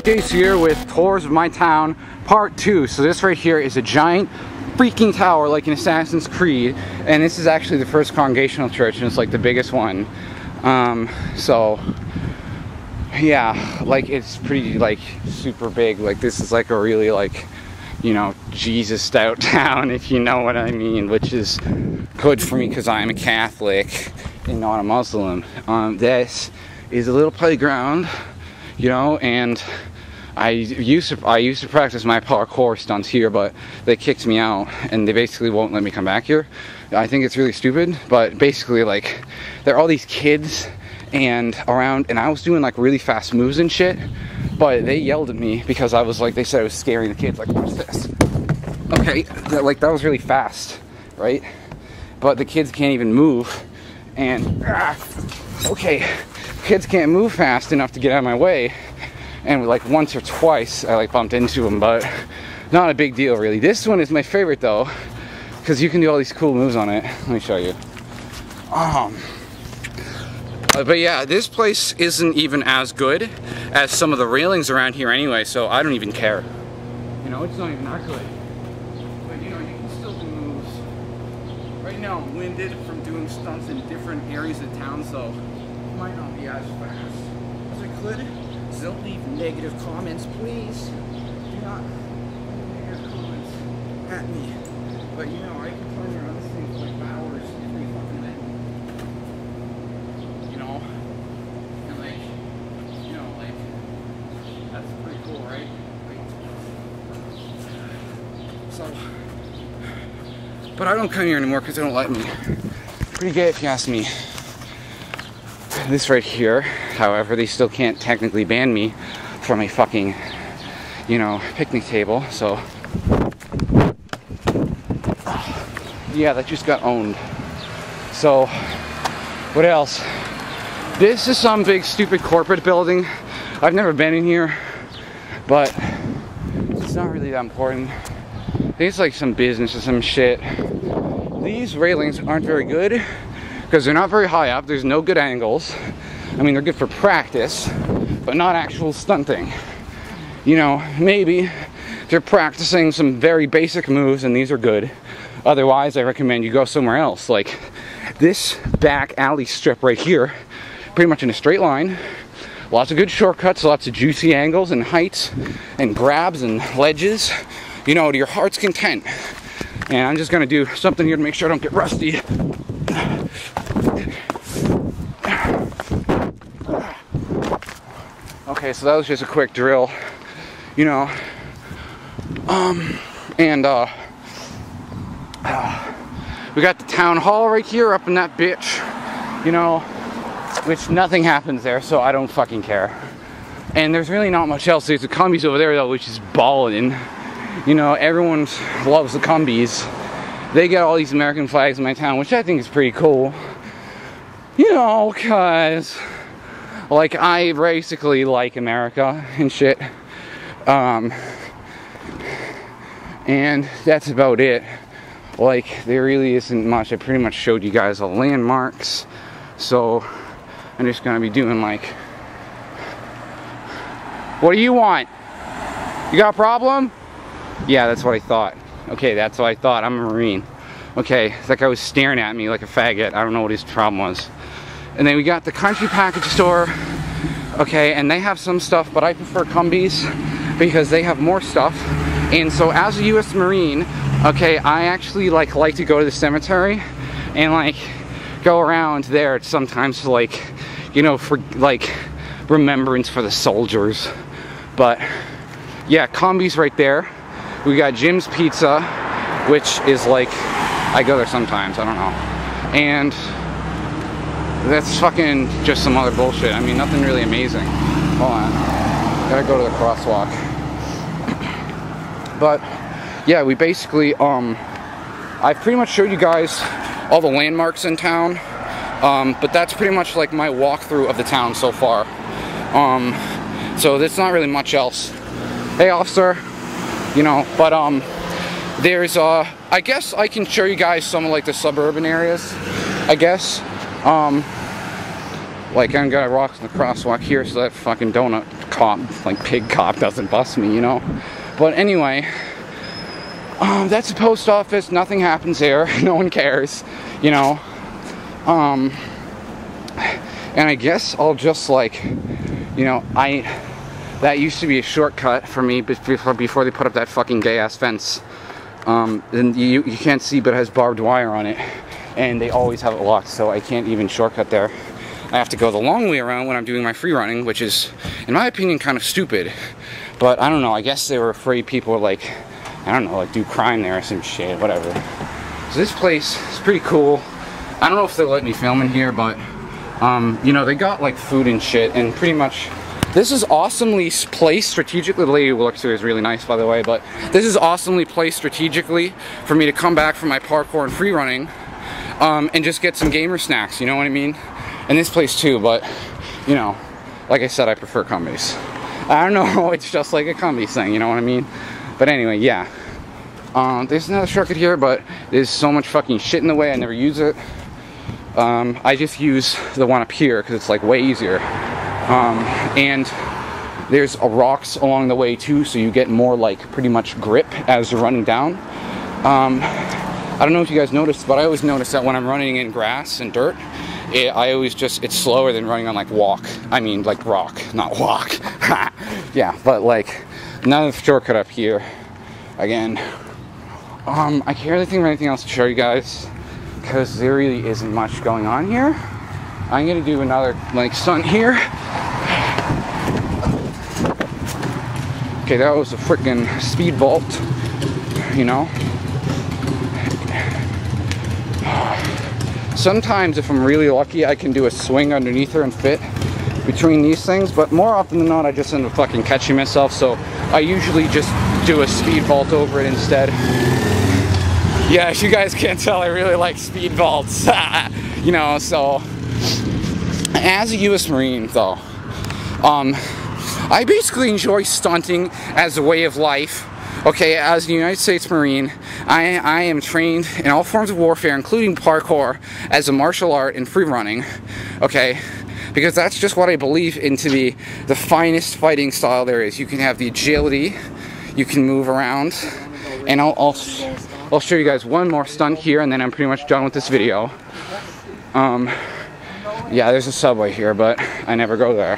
Jace here with Tours of My Town Part 2. So this right here is a giant freaking tower like in Assassin's Creed, and this is actually the first Congregational Church, and it's like the biggest one. So yeah, like it's pretty like super big. Like this is like a really like, you know, Jesus out town, if you know what I mean, which is good for me because I'm a Catholic and not a Muslim. This is a little playground, you know, and I used to practice my parkour stunts here, but they kicked me out and they basically won't let me come back here. I think it's really stupid, but basically like there are all these kids and around, and I was doing like really fast moves and shit, but they yelled at me because I was like, they said I was scaring the kids. Like, watch this. Okay, like that was really fast, right? But the kids can't even move, and okay, kids can't move fast enough to get out of my way. And like once or twice I like bumped into them, but not a big deal really. This one is my favorite though, because you can do all these cool moves on it. Let me show you. But yeah, this place isn't even as good as some of the railings around here anyway, so I don't even care. You know, it's not even that good. But you know, you can still do moves. Right now I'm winded from doing stunts in different areas of town, so it might not be as fast as I could. So don't leave negative comments, please. Do not leave negative comments at me. But you know, I can turn around this thing for like hours every fucking minute. You know? And like, you know, like, that's pretty cool, right? So, but I don't come here anymore because they don't let me. Pretty gay if you ask me. This right here, however, they still can't technically ban me from a fucking, you know, picnic table, so yeah, that just got owned. So what else? This is some big stupid corporate building. I've never been in here, but it's not really that important. I think it's like some business or some shit. These railings aren't very good because they're not very high up. There's no good angles. I mean, they're good for practice, but not actual stunting. You know, maybe they're practicing some very basic moves and these are good. Otherwise, I recommend you go somewhere else. Like this back alley strip right here, pretty much in a straight line. Lots of good shortcuts, lots of juicy angles and heights and grabs and ledges, you know, to your heart's content. And I'm just gonna do something here to make sure I don't get rusty. Okay, so that was just a quick drill, you know, we got the town hall right here up in that bitch, you know, which nothing happens there, so I don't fucking care. And there's really not much else. There's the Cumbies over there though, which is ballin'. You know, everyone loves the Cumbies. They get all these American flags in my town, which I think is pretty cool. You know, cause like I basically like America and shit. And that's about it. Like there really isn't much. I pretty much showed you guys all the landmarks. So I'm just gonna be doing like, what do you want? You got a problem? Yeah, that's what I thought. Okay, that's what I thought. I'm a Marine. Okay, that guy was staring at me like a faggot. I don't know what his problem was. And then we got the country package store. Okay, and they have some stuff, but I prefer Cumbies because they have more stuff. And so as a US Marine, okay, I actually like to go to the cemetery and like go around there sometimes to like, you know, for like remembrance for the soldiers. But yeah, Cumbies right there. We got Jim's Pizza, which is like, I go there sometimes, I don't know. And that's fucking just some other bullshit. I mean, nothing really amazing. Hold on, gotta go to the crosswalk. But yeah, we basically, I pretty much showed you guys all the landmarks in town. But that's pretty much like my walkthrough of the town so far. So there's not really much else. Hey, officer. You know, but there's I guess I can show you guys some of like the suburban areas, I guess. Like I'm gonna rock the crosswalk here so that fucking donut cop, like pig cop doesn't bust me, you know. But anyway, that's the post office. Nothing happens there. No one cares, you know. And I guess I'll just like, you know, that used to be a shortcut for me before they put up that fucking gay ass fence. And you can't see, but it has barbed wire on it, and they always have it locked, so I can't even shortcut there. I have to go the long way around when I'm doing my free running, which is, in my opinion, kind of stupid. But I don't know, I guess they were afraid people would, like, I don't know, like do crime there or some shit, whatever. So this place is pretty cool. I don't know if they'll let me film in here, but you know, they got like food and shit, and pretty much this is awesomely placed strategically. The lady who looks here is really nice, by the way, but this is awesomely placed strategically for me to come back from my parkour and free running and just get some gamer snacks, you know what I mean? And this place too, but you know, like I said, I prefer Combies. I don't know, it's just like a Combies thing, you know what I mean? But anyway, yeah. There's another shortcut here, but there's so much fucking shit in the way, I never use it. I just use the one up here because it's like way easier. And there's rocks along the way too, so you get more like pretty much grip as you're running down. I don't know if you guys noticed, but I always notice that when I'm running in grass and dirt, it's slower than running on like like rock, not walk. Yeah, but like another shortcut up here. Again, I can't really think of anything else to show you guys because there really isn't much going on here. I'm gonna do another like stunt here. Okay, that was a freaking speed vault, you know. Sometimes if I'm really lucky, I can do a swing underneath her and fit between these things, but more often than not, I just end up fucking catching myself, so I usually just do a speed vault over it instead. Yeah, as you guys can't tell, I really like speed vaults. You know, so as a U.S. Marine, though, I basically enjoy stunting as a way of life. Okay, as a United States Marine, I am trained in all forms of warfare, including parkour, as a martial art and free running. Okay, because that's just what I believe in to be the finest fighting style there is. You can have the agility, you can move around, and I'll show you guys one more stunt here, and then I'm pretty much done with this video. Yeah, there's a Subway here, but I never go there.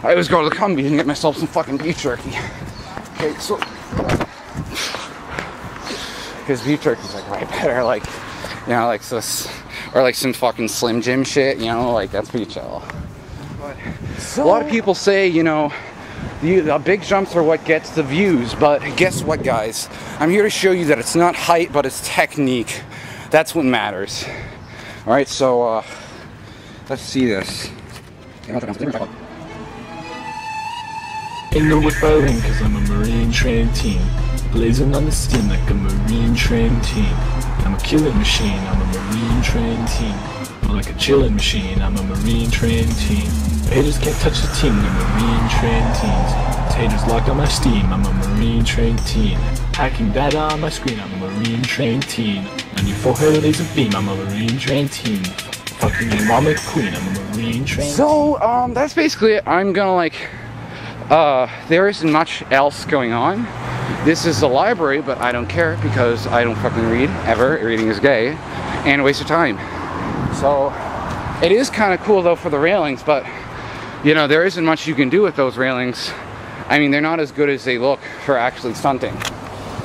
I always go to the Combies and get myself some fucking beef jerky. Okay, so because beef jerky's like way better, like, you know, like this, or like some fucking Slim Jim shit, you know, like that's pretty chill. But a lot of people say, you know, the big jumps are what gets the views, but guess what, guys? I'm here to show you that it's not height, but it's technique. That's what matters. All right, so let's see this. Ain't no rebelling, cause I'm a Marine trained team. Blazing on the steam like a Marine trained team. I'm a killing machine, I'm a Marine trained team. I'm like a chilling machine, I'm a Marine trained team. Haters can't touch the team, they're Marine trained teams. Haters locked on my steam, I'm a Marine trained team. Hacking data on my screen, I'm a Marine trained team. 94 laser beam, I'm a Marine trained team. Fucking your mom queen, I'm a Marine trained team. So, that's basically it. I'm gonna like, there isn't much else going on. This is the library, but I don't care because I don't fucking read, ever. Reading is gay, and a waste of time. So, it is kind of cool though for the railings, but, you know, there isn't much you can do with those railings. I mean, they're not as good as they look for actually stunting.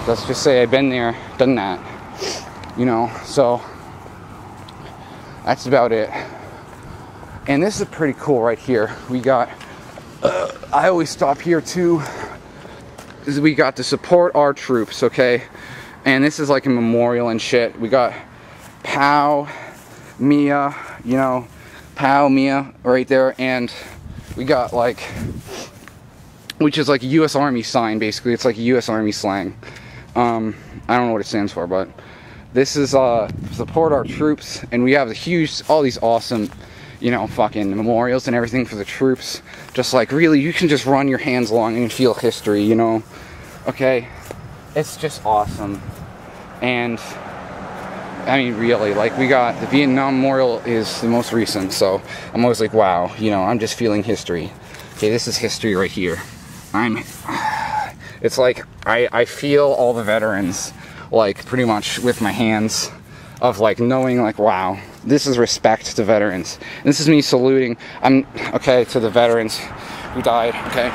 Let's just say I've been there, done that, you know, so that's about it. And this is pretty cool right here. We got, I always stop here too. We got to support our troops, okay? And this is like a memorial and shit. We got POW, Mia, you know, POW, Mia right there. And we got like, which is like a U.S. Army sign, basically. It's like a U.S. Army slang. I don't know what it stands for, but this is support our troops. And we have all these awesome, you know, fucking memorials and everything for the troops. Just like, really, you can just run your hands along and feel history, you know? Okay? It's just awesome. And, I mean, really, like, we got, the Vietnam Memorial is the most recent, so I'm always like, wow, you know, I'm just feeling history. Okay, this is history right here. It's like, I feel all the veterans, like, pretty much with my hands, of like knowing like, wow, this is respect to veterans. And this is me saluting, okay, to the veterans who died, okay?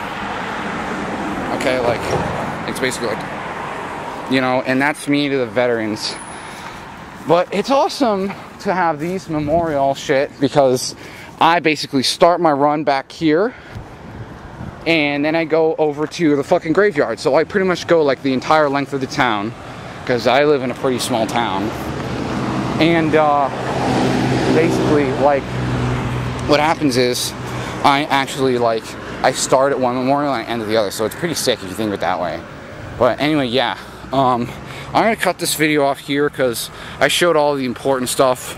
Okay, like, it's basically like, you know, and that's me to the veterans. But it's awesome to have these memorial shit, because I basically start my run back here, and then I go over to the fucking graveyard. So I pretty much go like the entire length of the town, because I live in a pretty small town. And basically, like, what happens is I actually, like, I start at one memorial and I end at the other. So it's pretty sick if you think of it that way. But anyway, yeah. I'm going to cut this video off here because I showed all the important stuff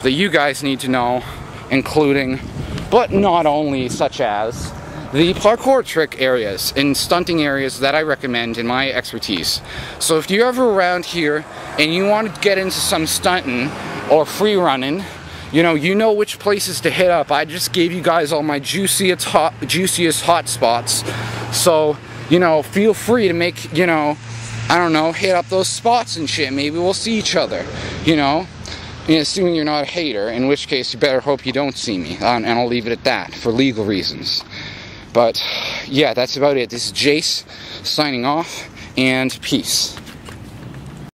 that you guys need to know, including, but not only, such as the parkour trick areas and stunting areas that I recommend in my expertise. So if you're ever around here and you want to get into some stunting or free running, you know which places to hit up. I just gave you guys all my juiciest hot spots. So, you know, feel free to make, you know, I don't know, hit up those spots and shit. Maybe we'll see each other, you know? Assuming you're not a hater, in which case you better hope you don't see me. And I'll leave it at that for legal reasons. But yeah, that's about it. This is Jace signing off, and peace.